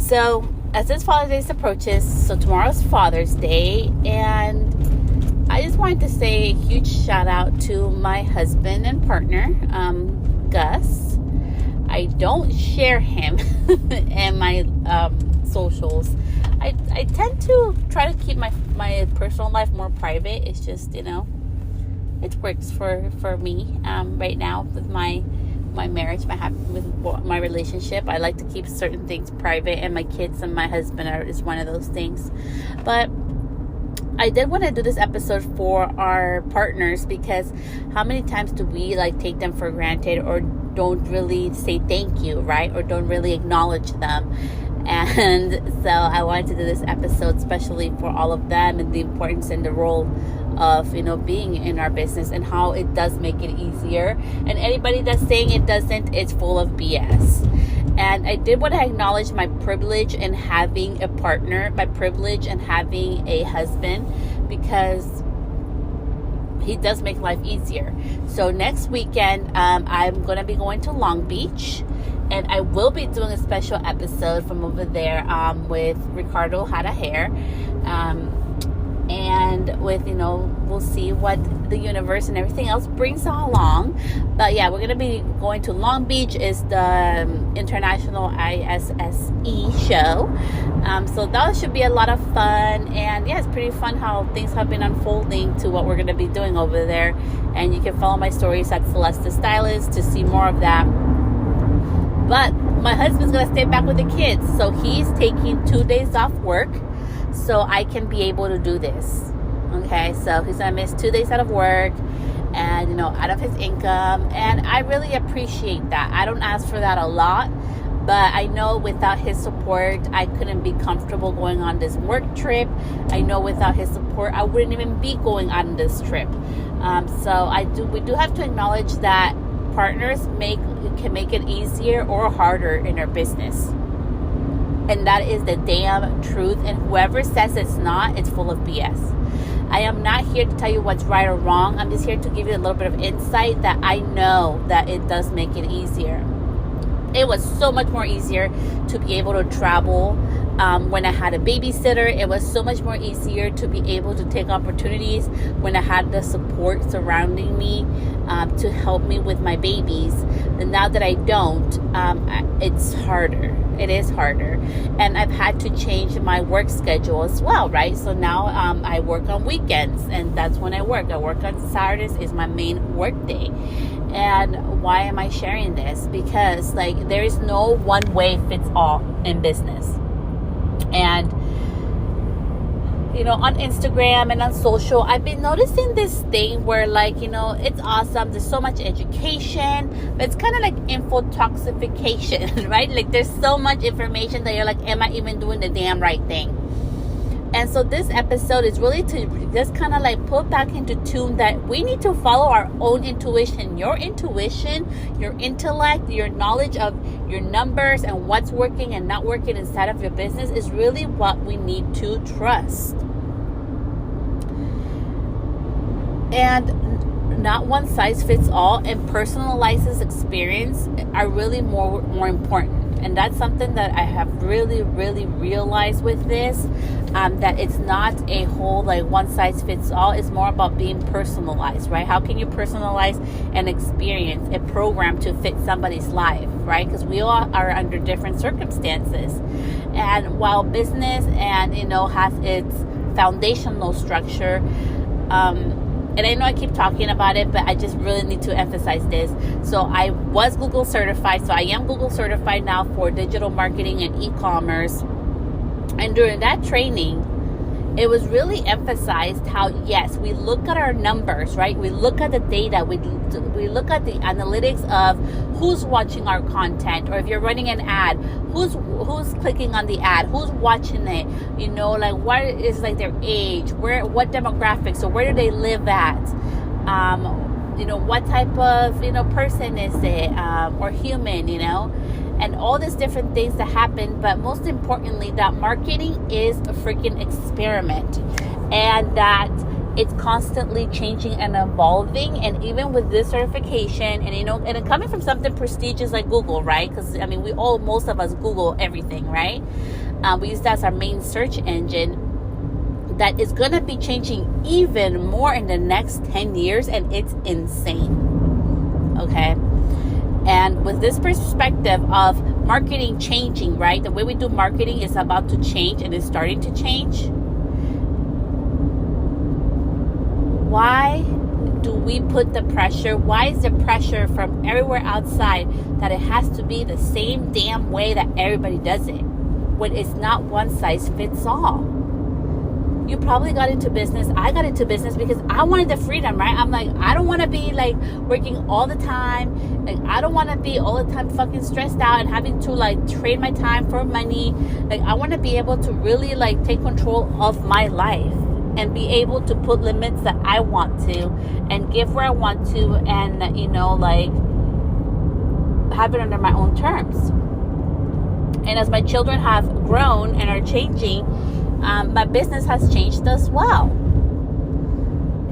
So as this Father's Day approaches, so tomorrow's Father's Day, and I just wanted to say a huge shout out to my husband and partner, Gus. I don't share him in my socials. I tend to try to keep my personal life more private. It's just, it works for me right now with my marriage, with my relationship. I like to keep certain things private, and my kids and my husband is one of those things. But I did want to do this episode for our partners, because how many times do we take them for granted, or don't really say thank you, right? Or don't really acknowledge them. And so I wanted to do this episode especially for all of them, and the importance and the role of being in our business, and how it does make it easier. And anybody that's saying it doesn't, it's full of BS. And I did want to acknowledge my privilege in having a partner, my privilege in having a husband, because he does make life easier. So next weekend, I'm going to be going to Long Beach, and I will be doing a special episode from over there with Ricardo Had a Hair. And with, we'll see what the universe and everything else brings along. But yeah, we're going to be going to Long Beach. Is the International ISSE show. So that should be a lot of fun. And yeah, it's pretty fun how things have been unfolding to what we're going to be doing over there. And you can follow my stories at Celeste the Stylist to see more of that. But my husband's going to stay back with the kids. So he's taking 2 days off work, so I can be able to do this. Okay, so he's gonna miss 2 days out of work, and out of his income, and I really appreciate that. I don't ask for that a lot, but I know without his support, I couldn't be comfortable going on this work trip. I know without his support, I wouldn't even be going on this trip. So we do have to acknowledge that partners can make it easier or harder in our business. And that is the damn truth. And whoever says it's not, it's full of BS. I am not here to tell you what's right or wrong. I'm just here to give you a little bit of insight that I know that it does make it easier. It was so much more easier to be able to travel when I had a babysitter. It was so much more easier to be able to take opportunities when I had the support surrounding me to help me with my babies. And now that I don't, it's harder. It is harder. And I've had to change my work schedule as well, right? So now I work on weekends, and that's when I work. I work on Saturdays is my main work day. And why am I sharing this? Because there is no one way fits all in business. And on Instagram and on social, I've been noticing this thing where it's awesome. There's so much education, but it's kind of like infotoxification, right? There's so much information that you're like, am I even doing the damn right thing? And so this episode is really to just kind of put back into tune that we need to follow our own intuition. Your intuition, your intellect, your knowledge of your numbers and what's working and not working inside of your business is really what we need to trust. And not one size fits all, and personalized experience are really more important. And that's something that I have really, really realized with this, that it's not a whole one size fits all. It's more about being personalized, right? How can you personalize an experience, a program to fit somebody's life, right? Because we all are under different circumstances. And while business and, has its foundational structure, and I know I keep talking about it, but I just really need to emphasize this. So I was Google certified. So I am Google certified now for digital marketing and e-commerce. And during that training, it was really emphasized how, yes, we look at our numbers, right? We look at the data. We look at the analytics of who's watching our content, or if you're running an ad, who's clicking on the ad, who's watching it, what is their age, what demographics, or where do they live at, what type of, person is it, or human, and all these different things that happen. But most importantly, that marketing is a freaking experiment, and that it's constantly changing and evolving. And even with this certification, and and it coming from something prestigious like Google, right? Because most of us Google everything, right? We use that as our main search engine. That is going to be changing even more in the next 10 years, and it's insane. Okay? And with this perspective of marketing changing, right? The way we do marketing is about to change, and it's starting to change. Why do we put the pressure? Why is the pressure from everywhere outside that it has to be the same damn way that everybody does it, when it's not one size fits all? You probably got into business. I got into business because I wanted the freedom, right? I'm like, I don't want to be like working all the time. Like, I don't want to be all the time fucking stressed out and having to like trade my time for money. Like, I want to be able to really like take control of my life and be able to put limits that I want to and give where I want to, and, you know, like have it under my own terms. And as my children have grown and are changing, my business has changed as well.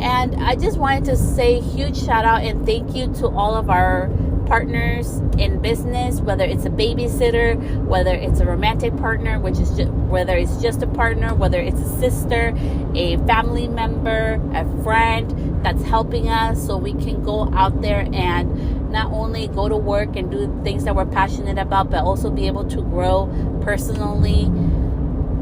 And I just wanted to say huge shout out and thank you to all of our partners in business, whether it's a babysitter, whether it's a romantic partner, whether it's just a partner, whether it's a sister, a family member, a friend that's helping us so we can go out there and not only go to work and do things that we're passionate about, but also be able to grow personally.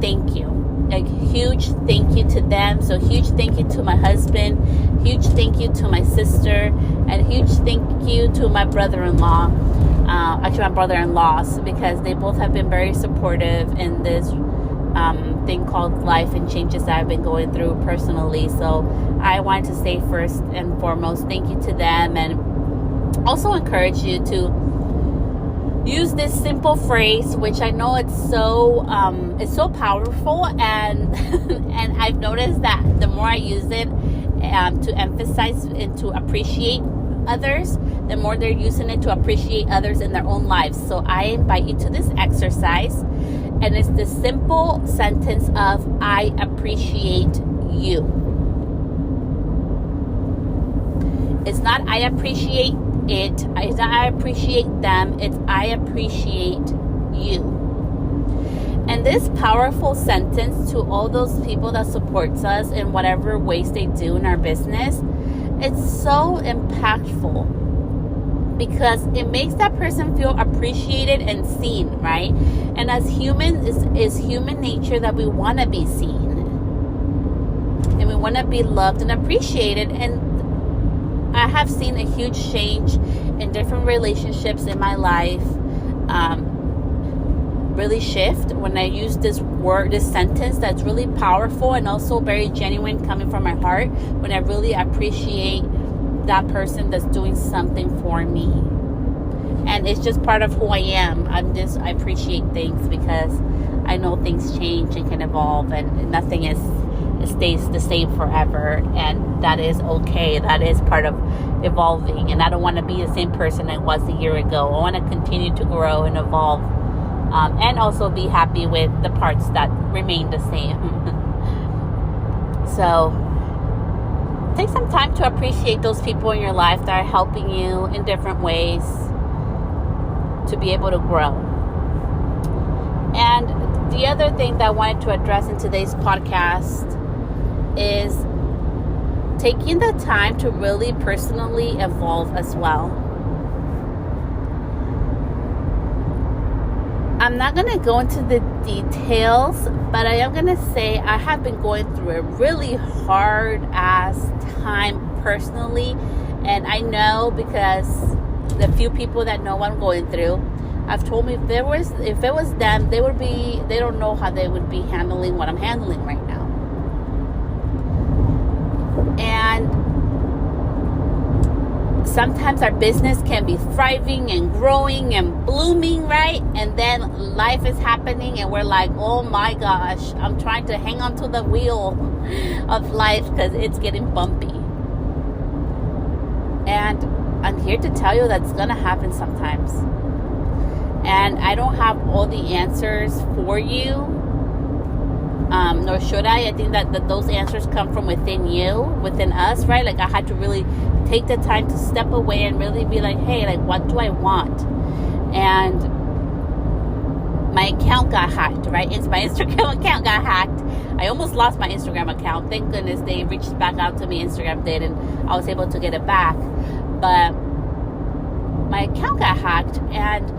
Thank you. A huge thank you to them. So huge thank you to my husband, huge thank you to my sister, and huge thank you to my brother-in-law, actually my brother-in-laws, because they both have been very supportive in this thing called life and changes that I've been going through personally. So I wanted to say first and foremost thank you to them, and also encourage you to use this simple phrase, which I know it's so powerful, and and I've noticed that the more I use it to emphasize and to appreciate others, the more they're using it to appreciate others in their own lives. So I invite you to this exercise, and it's the simple sentence of I appreciate you. It's not I appreciate it. It's not I appreciate them. It's I appreciate you. And this powerful sentence to all those people that supports us in whatever ways they do in our business, it's so impactful because it makes that person feel appreciated and seen, right? And as humans, is human nature that we want to be seen and we want to be loved and appreciated. And I have seen a huge change in different relationships in my life really shift when I use this sentence that's really powerful and also very genuine coming from my heart, when I really appreciate that person that's doing something for me. And it's just part of who I am. I appreciate things because I know things change and can evolve, and nothing stays the same forever, and that is okay. That is part of evolving, and I don't want to be the same person I was a year ago. I want to continue to grow and evolve, and also be happy with the parts that remain the same. So take some time to appreciate those people in your life that are helping you in different ways to be able to grow. And the other thing that I wanted to address in today's podcast is taking the time to really personally evolve as well. I'm not going to go into the details, but I am going to say I have been going through a really hard ass time personally, and I know because the few people that know what I'm going through have told me if it was them, they don't know how they would be handling what I'm handling right now. And sometimes our business can be thriving and growing and blooming, right? And then life is happening and we're like, oh my gosh, I'm trying to hang on to the wheel of life because it's getting bumpy. And I'm here to tell you that's gonna happen sometimes. And I don't have all the answers for you. Nor should I. I think that those answers come from within you, within us, right? Like I had to really take the time to step away and really be like, hey, like what do I want? And my account got hacked, right? It's my Instagram account got hacked. I almost lost my Instagram account. Thank goodness they reached back out to me. Instagram did, and I was able to get it back. But my account got hacked, and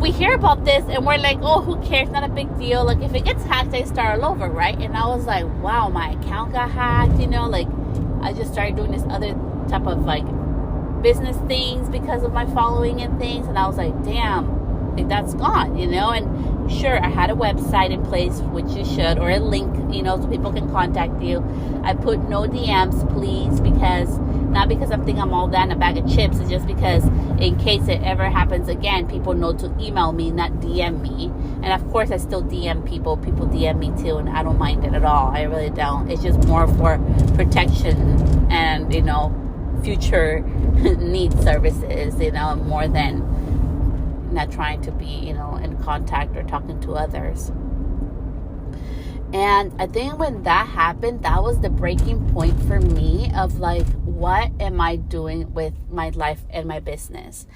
we hear about this and we're like, oh, who cares? Not a big deal. Like, if it gets hacked, I start all over, right? And I was like, wow, my account got hacked. Like, I just started doing this other type of like business things because of my following and things, and I was like, damn, like, that's gone. And sure, I had a website in place, which you should, or a link, so people can contact you. I put no DMs, please, because not because I think I'm all that in a bag of chips. It's just because in case it ever happens again, people know to email me, not DM me. And of course, I still DM people. People DM me too, and I don't mind it at all. I really don't. It's just more for protection and, future need services, more than not trying to be, in contact or talking to others. And I think when that happened, that was the breaking point for me of like, what am I doing with my life and my business?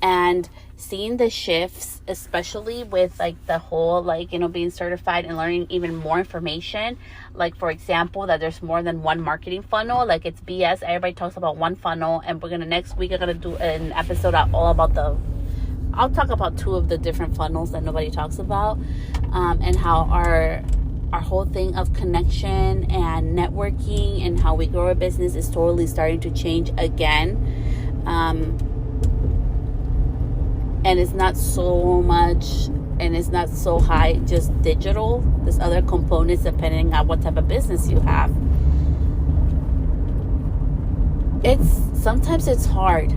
And seeing the shifts, especially with like the whole, like, being certified and learning even more information. Like, for example, that there's more than one marketing funnel. Like, it's BS. Everybody talks about one funnel, and next week I'm going to do an episode all about I'll talk about 2 of the different funnels that nobody talks about, and how our whole thing of connection and networking and how we grow our business is totally starting to change again. And it's not so much, and it's not so high just digital. There's other components depending on what type of business you have. Sometimes it's hard.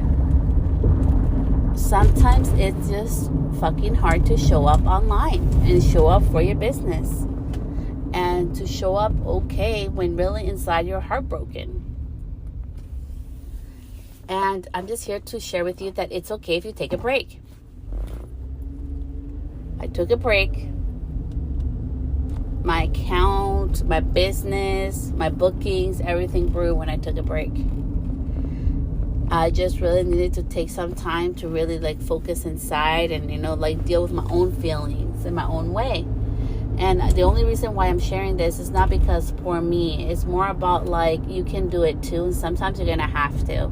Sometimes it's just fucking hard to show up online and show up for your business. And to show up okay when really inside you're heartbroken. And I'm just here to share with you that it's okay if you take a break. I took a break. My account, my business, my bookings, everything grew when I took a break. I just really needed to take some time to really like focus inside and, like deal with my own feelings in my own way. And the only reason why I'm sharing this is not because for me. It's more about like, you can do it too. And sometimes you're going to have to.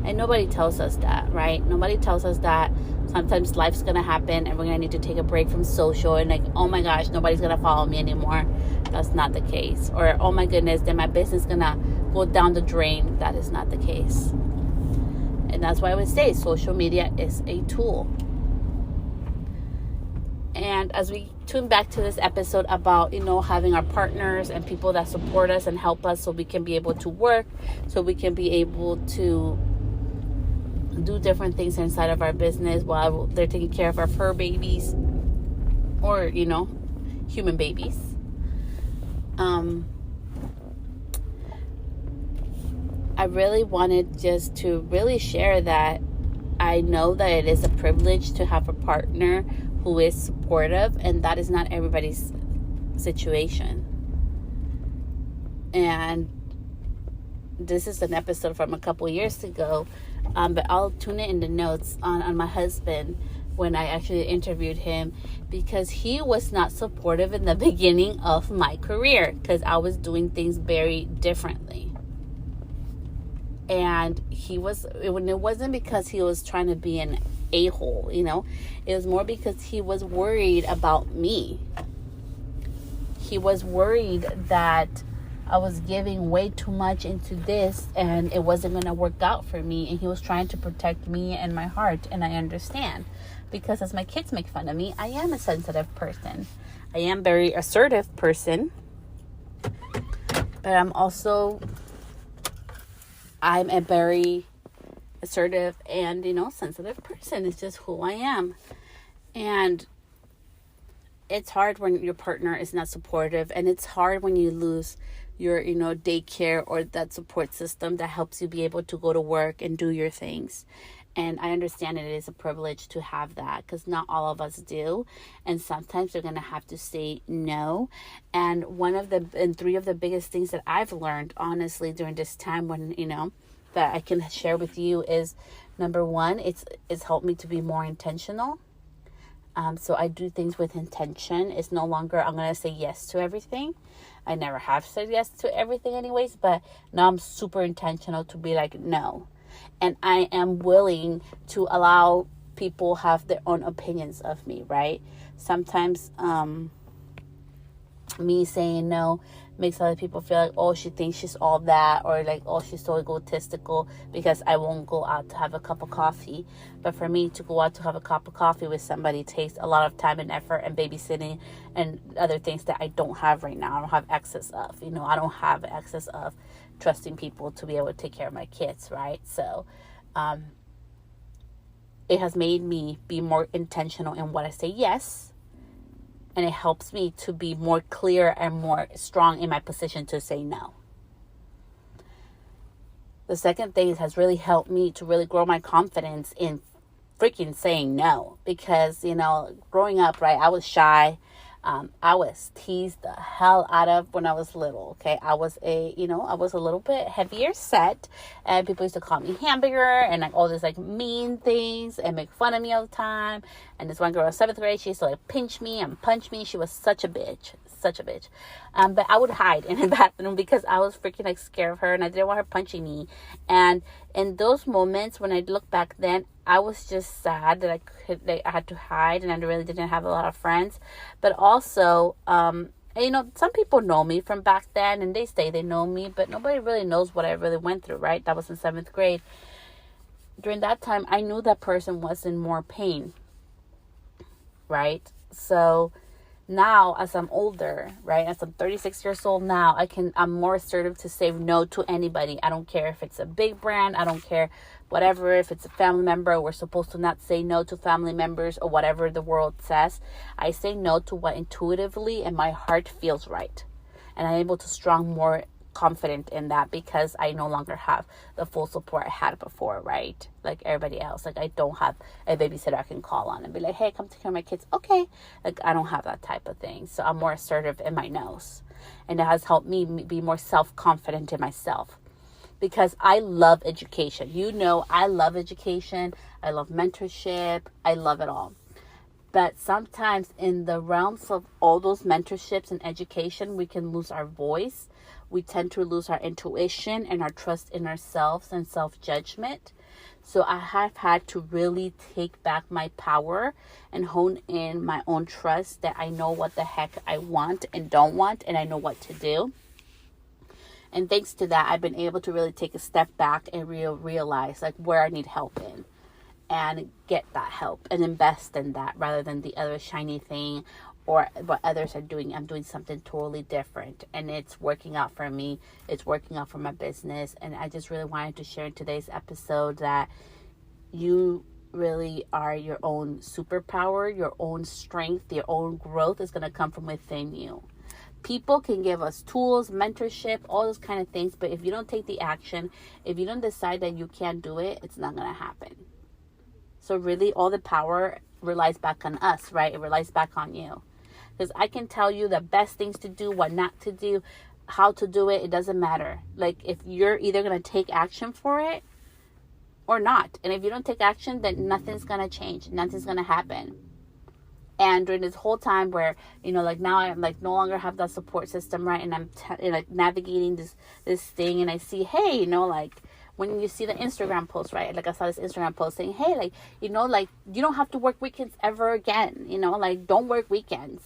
And nobody tells us that, right? Nobody tells us that sometimes life's going to happen and we're going to need to take a break from social. And like, oh my gosh, nobody's going to follow me anymore. That's not the case. Or, oh my goodness, then my business is going to go down the drain. That is not the case. And that's why I would say social media is a tool. And as we tune back to this episode about, having our partners and people that support us and help us so we can be able to work, so we can be able to do different things inside of our business while they're taking care of our fur babies or, human babies. I really wanted just to really share that I know that it is a privilege to have a partner who is supportive, and that is not everybody's situation. And this is an episode from a couple years ago, but I'll tune it in the notes on my husband when I actually interviewed him, because he was not supportive in the beginning of my career because I was doing things very differently. And it wasn't because he was trying to be an a-hole, it was more because he was worried about me. He was worried that I was giving way too much into this and it wasn't going to work out for me, and he was trying to protect me and my heart. And I understand, because as my kids make fun of me, I am a sensitive person. I am very assertive person, but I'm a very assertive and, sensitive person. It's just who I am. And it's hard when your partner is not supportive, and it's hard when you lose your, daycare or that support system that helps you be able to go to work and do your things. And I understand it is a privilege to have that, because not all of us do. And sometimes you're going to have to say no. And 3 of the biggest things that I've learned, honestly, during this time when, that I can share with you is, number 1, it's helped me to be more intentional. So I do things with intention. It's no longer I'm going to say yes to everything. I never have said yes to everything anyways, but now I'm super intentional to be like, no. And I am willing to allow people have their own opinions of me, right? Sometimes me saying no makes other people feel like, oh, she thinks she's all that, or like, oh, she's so egotistical because I won't go out to have a cup of coffee. But for me to go out to have a cup of coffee with somebody takes a lot of time and effort and babysitting and other things that I don't have right now. I don't have access of, I don't have access of trusting people to be able to take care of my kids, right? So it has made me be more intentional in what I say yes. And it helps me to be more clear and more strong in my position to say no. The second thing has really helped me to really grow my confidence in freaking saying no. Because, growing up, right, I was shy. I was teased the hell out of when I was little. Okay. I was a little bit heavier set, and people used to call me hamburger and like all these like mean things and make fun of me all the time. And this one girl in 7th grade, she used to like pinch me and punch me. She was such a bitch. But I would hide in the bathroom because I was freaking like scared of her and I didn't want her punching me. And in those moments when I look back then, I was just sad that I had to hide and I really didn't have a lot of friends. But also, some people know me from back then and they say they know me, but nobody really knows what I really went through, right? That was in 7th grade. During that time, I knew that person was in more pain, right? So now, as I'm older, right, as I'm 36 years old now, I'm more assertive to say no to anybody. I don't care if it's a big brand. I don't care whatever, if it's a family member. We're supposed to not say no to family members or whatever the world says. I say no to what intuitively and my heart feels right. And I'm able to strong more confident in that because I no longer have the full support I had before, right? Like everybody else. Like I don't have a babysitter I can call on and be like, hey, come take care of my kids. Okay. Like I don't have that type of thing. So I'm more assertive in my no's. And it has helped me be more self-confident in myself because I love education. I love education. I love mentorship. I love it all. But sometimes in the realms of all those mentorships and education, we can lose our voice. We tend to lose our intuition and our trust in ourselves and self-judgment. So I have had to really take back my power and hone in my own trust that I know what the heck I want and don't want, and I know what to do. And thanks to that, I've been able to really take a step back and realize like where I need help in. And get that help and invest in that rather than the other shiny thing or what others are doing. I'm doing something totally different and it's working out for me. It's working out for my business. And I just really wanted to share in today's episode that you really are your own superpower, your own strength, your own growth is going to come from within you. People can give us tools, mentorship, all those kind of things. But if you don't take the action, if you don't decide that you can't do it, it's not going to happen. So really all the power relies back on us, right? It relies back on you. Because I can tell you the best things to do, what not to do, how to do it. It doesn't matter. Like if you're either going to take action for it or not. And if you don't take action, then nothing's going to change. Nothing's going to happen. And during this whole time where, like now I'm like no longer have that support system, right? And I'm like navigating this thing and I see, hey, like when you see the Instagram post, right? Like I saw this Instagram post saying, hey, like, like you don't have to work weekends ever again, like don't work weekends.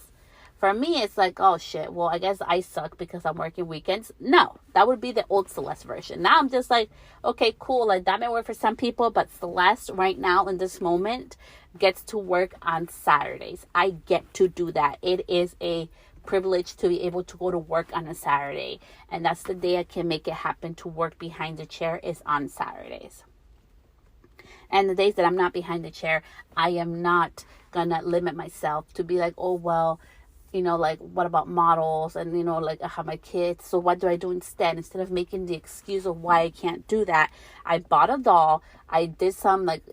For me, it's like, oh shit, well, I guess I suck because I'm working weekends. No, that would be the old Celeste version. Now I'm just like, okay, cool. Like that may work for some people, but Celeste right now in this moment gets to work on Saturdays. I get to do that. It is a privilege to be able to go to work on a Saturday, and that's the day I can make it happen to work behind the chair is on Saturdays. And the days that I'm not behind the chair, I am not gonna limit myself to be like, oh well, like what about models and like I have my kids, so what do I do instead of making the excuse of why I can't do that. I bought a doll. I did some like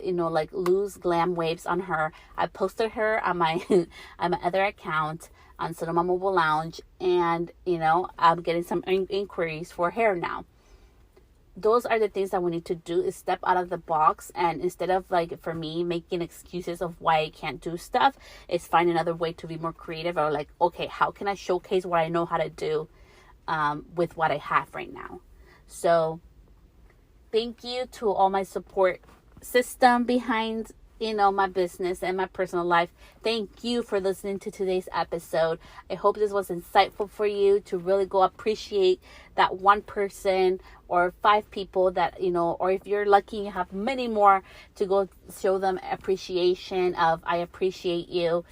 loose glam waves on her. I posted her on my on my other account on Sonoma Mobile Lounge, and I'm getting some inquiries for hair now. those are the things that we need to do, is step out of the box. And instead of, like, for me, making excuses of why I can't do stuff, is find another way to be more creative, or like, okay, how can I showcase what I know how to do with what I have right now. So thank you to all my support system behind, my business and my personal life. Thank you for listening to today's episode. I hope this was insightful for you to really go appreciate that one person or 5 people that, or if you're lucky, you have many more, to go show them appreciation of, I appreciate you.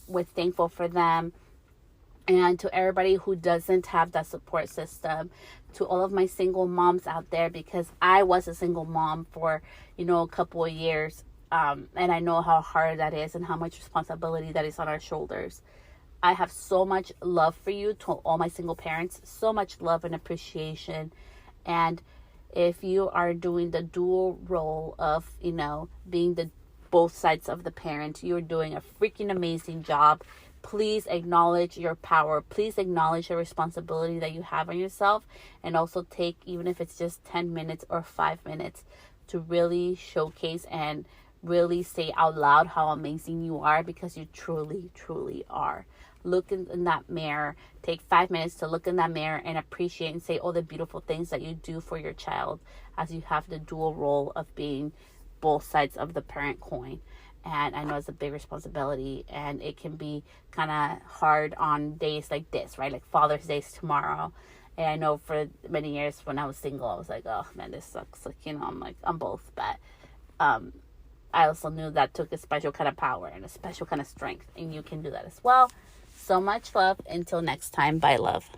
We're thankful for them. And to everybody who doesn't have that support system, to all of my single moms out there, because I was a single mom for, a couple of years. And I know how hard that is and how much responsibility that is on our shoulders. I have so much love for you, to all my single parents, so much love and appreciation. And if you are doing the dual role of, being the both sides of the parent, you're doing a freaking amazing job. Please acknowledge your power. Please acknowledge the responsibility that you have on yourself, and also take, even if it's just 10 minutes or 5 minutes, to really showcase and really say out loud how amazing you are, because you truly, truly are. Look in that mirror. Take 5 minutes to look in that mirror and appreciate and say all the beautiful things that you do for your child, as you have the dual role of being both sides of the parent coin. And I know it's a big responsibility, and it can be kind of hard on days like this, right? Like Father's Day is tomorrow. And I know for many years when I was single, I was like, oh man, this sucks. Like, I'm both. But I also knew that took a special kind of power and a special kind of strength, and you can do that as well. So much love. Until next time. Bye, love.